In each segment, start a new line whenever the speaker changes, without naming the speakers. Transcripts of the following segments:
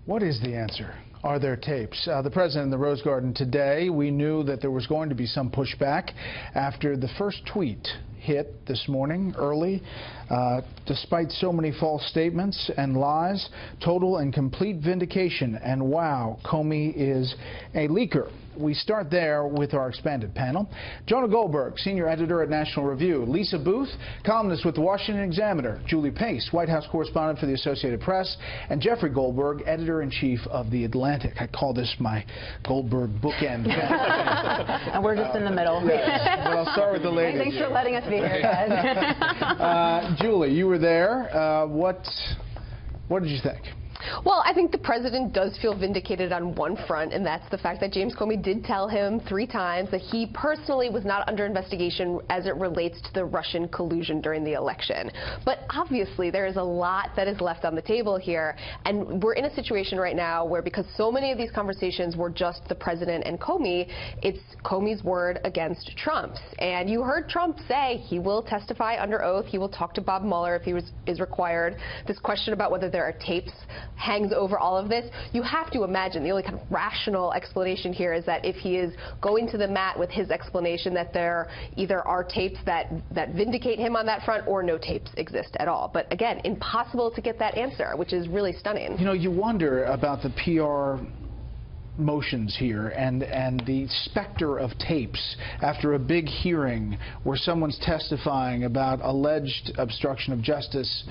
What is the answer? Are there tapes? The president in the Rose Garden today, we knew that there was going to be some pushback after the first tweet hit this morning early. Despite so many false statements and lies, total and complete vindication. And wow, Comey is a leaker. We start there with our expanded panel. Jonah Goldberg, senior editor at National Review. Lisa Booth, columnist with the Washington Examiner. Julie Pace, White House correspondent for the Associated Press. And Jeffrey Goldberg, editor-in-chief of The Atlantic. I call this my Goldberg bookend.
And we're just in the middle.
Yes, but I'll start with the ladies.
Thanks for letting us be here, guys.
Julie, you were there. What did you think?
Well, I think the president does feel vindicated on one front, and that's the fact that James Comey did tell him 3 times that he personally was not under investigation as it relates to the Russian collusion during the election. But obviously, there is a lot that is left on the table here, and we're in a situation right now where, because so many of these conversations were just the president and Comey, it's Comey's word against Trump's. And you heard Trump say he will testify under oath, he will talk to Bob Mueller if he is required. This question about whether there are tapes hangs over all of this. You have to imagine the only kind of rational explanation here is that if he is going to the mat with his explanation that there either are tapes that vindicate him on that front or no tapes exist at all. But again, impossible to get that answer, which is really stunning.
You know, you wonder about the PR motions here and the specter of tapes after a big hearing where someone's testifying about alleged obstruction of justice.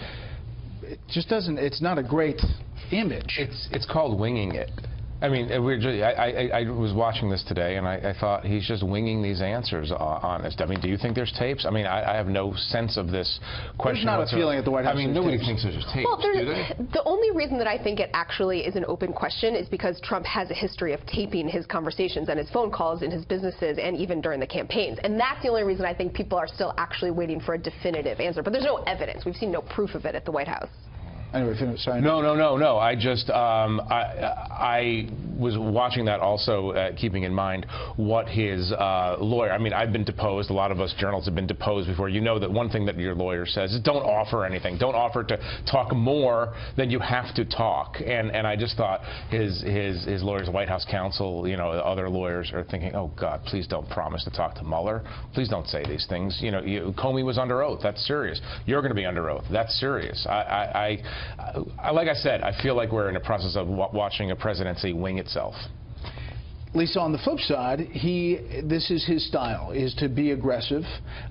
It just doesn't, it's not a great image.
It's called winging it. I mean, I was watching this today, and I thought he's just winging these answers honest. I mean, do you think there's tapes? I mean, I have no sense of this question.
There's not a feeling at the White House.
I mean, nobody thinks there's tapes,
well,
do they?
The only reason that I think it actually is an open question is because Trump has a history of taping his conversations and his phone calls in his businesses and even during the campaigns. And that's the only reason I think people are still actually waiting for a definitive answer. But there's no evidence. We've seen no proof of it at the White House.
Anyway, sorry.
No. I just, I was watching that also, keeping in mind what his lawyer, I mean, I've been deposed. A lot of us journalists have been deposed before. You know that one thing that your lawyer says is don't offer anything. Don't offer to talk more than you have to talk. And I just thought his lawyers, White House counsel, you know, other lawyers are thinking, oh, God, please don't promise to talk to Mueller. Please don't say these things. You know, Comey was under oath. That's serious. You're going to be under oath. That's serious. Like I said, I feel like we're in a process of watching a presidency wing itself.
Lisa, on the flip side, this is his style, is to be aggressive,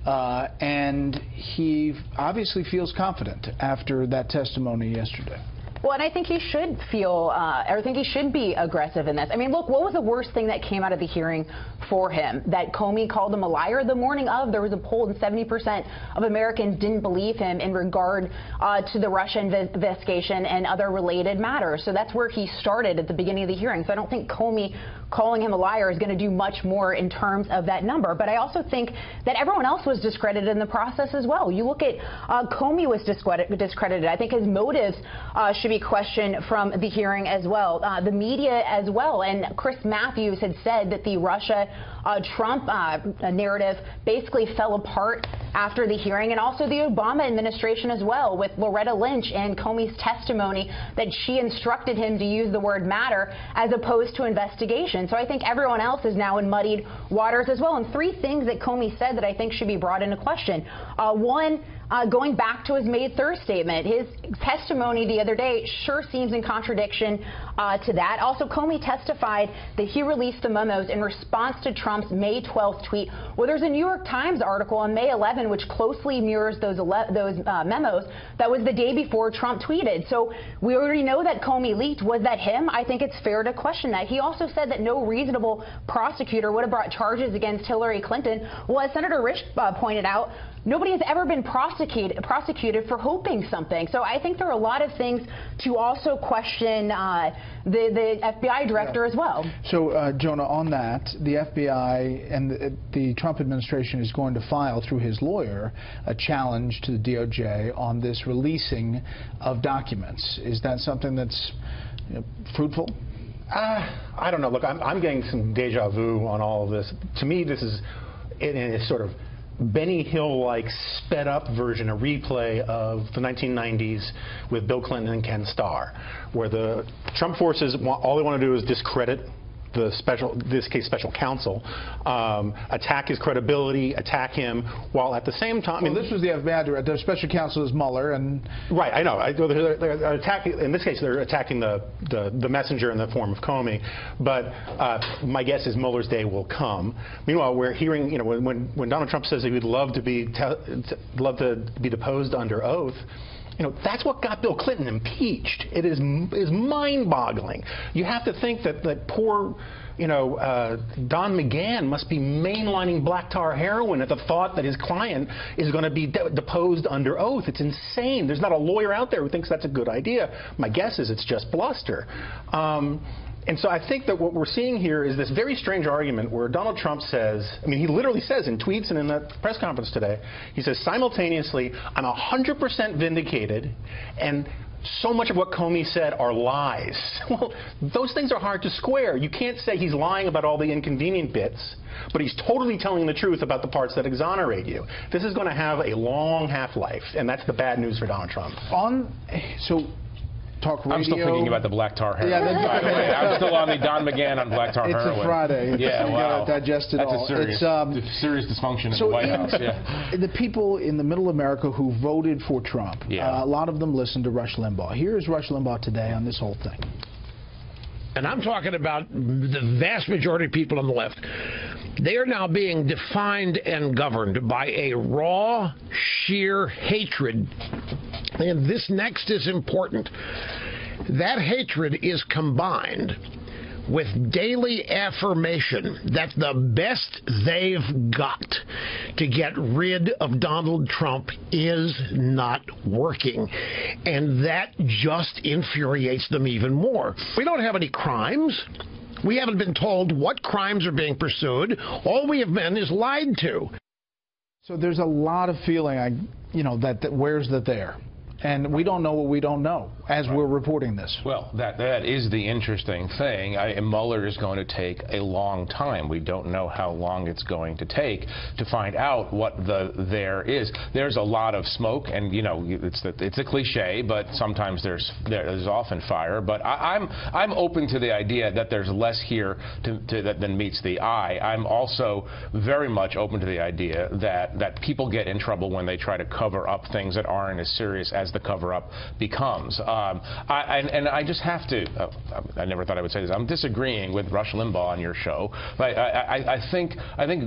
and he obviously feels confident after that testimony yesterday.
Well, and I think he should feel, I think he should be aggressive in this. I mean, look, what was the worst thing that came out of the hearing for him? That Comey called him a liar the morning of? There was a poll and 70% of Americans didn't believe him in regard to the Russia investigation and other related matters. So that's where he started at the beginning of the hearing. So I don't think Comey calling him a liar is going to do much more in terms of that number. But I also think that everyone else was discredited in the process as well. You look at Comey was discredited. I think his motives should be questioned from the hearing as well. The media as well. And Chris Matthews had said that the Russia-Trump narrative basically fell apart after the hearing, and also the Obama administration as well, with Loretta Lynch and Comey's testimony that she instructed him to use the word matter as opposed to investigation. So I think everyone else is now in muddied waters as well. And 3 things that Comey said that I think should be brought into question. One, going back to his May 3rd statement, his testimony the other day sure seems in contradiction to that. Also, Comey testified that he released the memos in response to Trump's May 12th tweet. Well, there's a New York Times article on May 11 which closely mirrors those memos. That was the day before Trump tweeted. So we already know that Comey leaked. Was that him? I think it's fair to question that. He also said that no reasonable prosecutor would have brought charges against Hillary Clinton. Well, as Senator Rich pointed out, nobody has ever been prosecuted for hoping something. So I think there are a lot of things to also question the FBI director as well.
So, Jonah, on that, the FBI and the Trump administration is going to file through his lawyer a challenge to the DOJ on this releasing of documents. Is that something that's fruitful?
I don't know. Look, I'm getting some deja vu on all of this. To me, this is in a sort of Benny Hill-like sped-up version, a replay of the 1990s with Bill Clinton and Ken Starr, where the Trump forces, all they want to do is discredit the special counsel, attack his credibility, attack him, while at the same time...
Well, this was the FBI director. The special counsel is Mueller, and...
Right, I know. They're attacking, in this case, they're attacking the messenger in the form of Comey, but my guess is Mueller's day will come. Meanwhile, we're hearing, when Donald Trump says he would love to be deposed under oath, that's what got Bill Clinton impeached. It is mind-boggling. You have to think that poor, Don McGahn must be mainlining black tar heroin at the thought that his client is going to be deposed under oath. It's insane. There's not a lawyer out there who thinks that's a good idea. My guess is it's just bluster. And so I think that what we're seeing here is this very strange argument where Donald Trump says, he literally says in tweets and in the press conference today, he says simultaneously, I'm 100% vindicated, and so much of what Comey said are lies. Well, those things are hard to square. You can't say he's lying about all the inconvenient bits, but he's totally telling the truth about the parts that exonerate you. This is going to have a long half-life, and that's the bad news for Donald Trump.
Talk radio.
I'm still thinking about the black tar heroin. Yeah, I'm still on the Don McGahn on black tar heroin.
It's a Friday.
Yeah, wow.
Digest it
That's
all.
It's serious dysfunction in the White House. Yeah.
The people in the middle America who voted for Trump, a lot of them listened to Rush Limbaugh. Here's Rush Limbaugh today on this whole thing.
And I'm talking about the vast majority of people on the left. They are now being defined and governed by a raw, sheer hatred. And this next is important. That hatred is combined with daily affirmation that the best they've got to get rid of Donald Trump is not working. And that just infuriates them even more. We don't have any crimes. We haven't been told what crimes are being pursued. All we have been is lied to.
So there's a lot of feeling, that where's the there? And we don't know what we don't know as we're reporting this.
Well, that is the interesting thing. Mueller is going to take a long time. We don't know how long it's going to take to find out what the there is. There's a lot of smoke, and it's a cliche, but sometimes there's often fire. But I'm open to the idea that there's less here than meets the eye. I'm also very much open to the idea that people get in trouble when they try to cover up things that aren't as serious as the cover-up becomes. I just have to, I never thought I would say this, I'm disagreeing with Rush Limbaugh on your show, but I think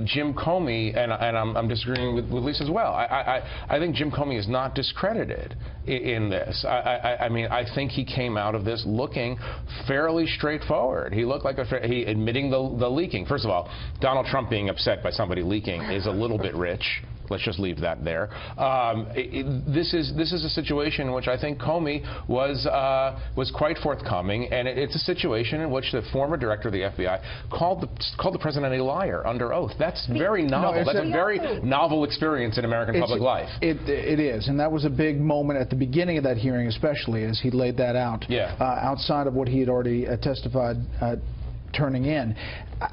Jim Comey, and I'm disagreeing with Lisa as well, I think Jim Comey is not discredited in this. I think he came out of this looking fairly straightforward. He looked like he admitting the leaking. First of all, Donald Trump being upset by somebody leaking is a little bit rich. Let's just leave that there. This is a situation in which I think Comey was quite forthcoming, and it's a situation in which the former director of the FBI called the president a liar under oath. That's very novel. That's a very novel experience in American public life.
It is, and that was a big moment at the beginning of that hearing, especially as he laid that out.
Yeah.
Outside of what he had already testified. Turning in.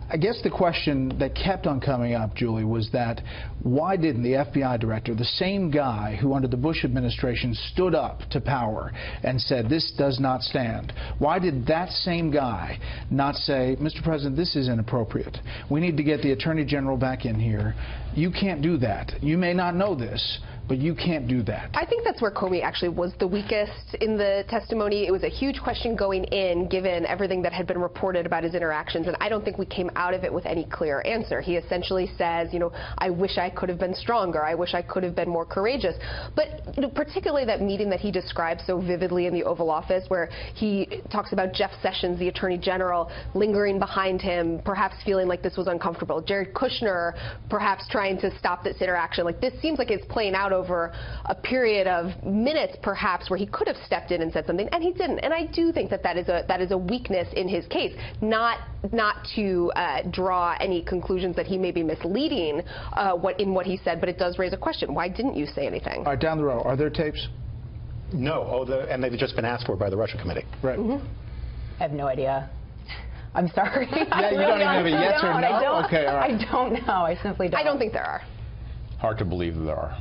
I guess the question that kept on coming up, Julie, was that why didn't the FBI director, the same guy who under the Bush administration stood up to power and said this does not stand, why did that same guy not say, Mr. President, this is inappropriate. We need to get the Attorney General back in here. You can't do that. You may not know this, but you can't do that.
I think that's where Comey actually was the weakest in the testimony. It was a huge question going in, given everything that had been reported about his interactions, and I don't think we came out of it with any clear answer. He essentially says, I wish I could have been stronger. I wish I could have been more courageous. But particularly that meeting that he described so vividly in the Oval Office, where he talks about Jeff Sessions, the Attorney General, lingering behind him, perhaps feeling like this was uncomfortable. Jared Kushner perhaps trying to stop this interaction. Like, this seems like it's playing out over a period of minutes, perhaps, where he could have stepped in and said something, and he didn't. And I do think that is a weakness in his case, not to draw any conclusions that he may be misleading in what he said, but it does raise a question. Why didn't you say anything?
All right, down the row, are there tapes?
No, and they've just been asked for by the Russia Committee.
Right.
I have no idea. I'm sorry.
Yeah, you don't even have a yes or no?
I don't,
okay, all right.
I don't know. I simply don't.
I don't think there are.
Hard to believe that there are.